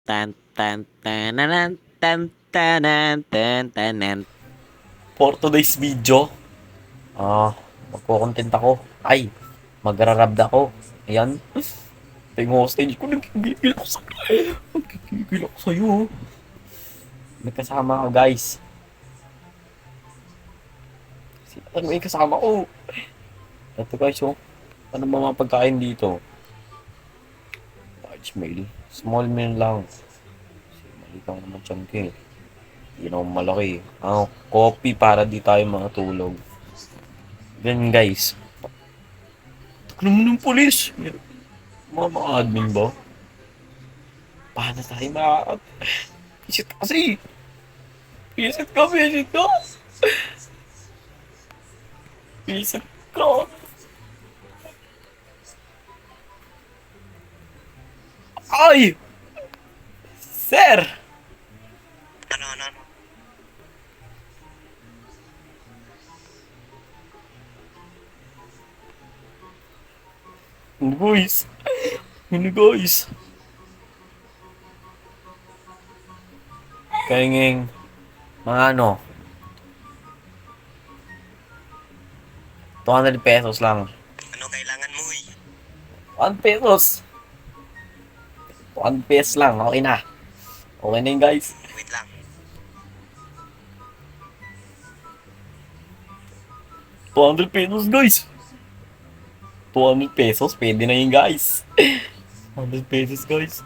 tan tan tananan tan tanan tan tanan. For today's video, magko-content ako. Ay, magrarab ako. Ayan. Ito yung hostage ko. Nagkikigil ako sa'yo. Nagkikigil ako sa'yo. May kasama ako, guys. Ano may kasama ko? Ito guys, oh. Ano ba mga pagkain dito? Large meal. Small meal lang. Kasi mali lang naman tiyan ko eh. Hindi naman malaki. Coffee para di tayo matulog. Ganyan guys. Ano mo ng polis? Mga admin ba? Paano tayo Visit kasi. Visit ka, visit ka. Visit ka. Ay! Sir! Ano? Ano guys? Ano guys? Kayong mga 200 pesos lang. Ano kailangan mo eh? 1 pesos. 1 pesos lang. Okay na. Okay na yun guys. Wait lang. 200 pesos guys. 200 pesos. Pwede na yun guys. 100 pesos guys.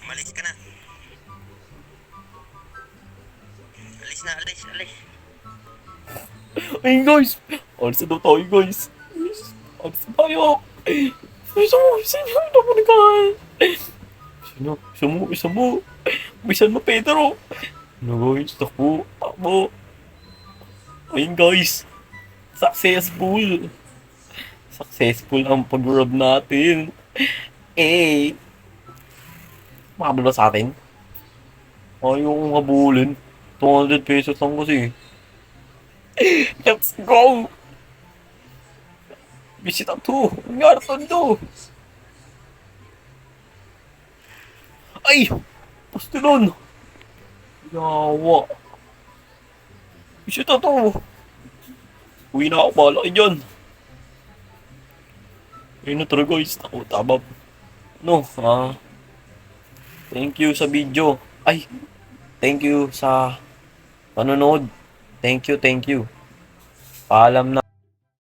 Umalis ka na. Alis. Ayun guys. Alis na daw tayo guys. Alis na tayo. Sino naman guys? Isa mo. Bisan mo Pedro. Ano guys? Takbo. Ayun guys. Successful ang pag-rob natin. Makabalo sa atin. Ayaw kong habulin. 200 pesos lang kasi. Let's go! Bisita 2! Marathon 2! Ay! Pastilon! Yawa! Bisita 2! Uwi na ako, bahala kayo dyan. Ayun na talaga guys. Ako, tabab. Thank you sa video. Ay! Thank you sa panonood. Thank you. Paalam na.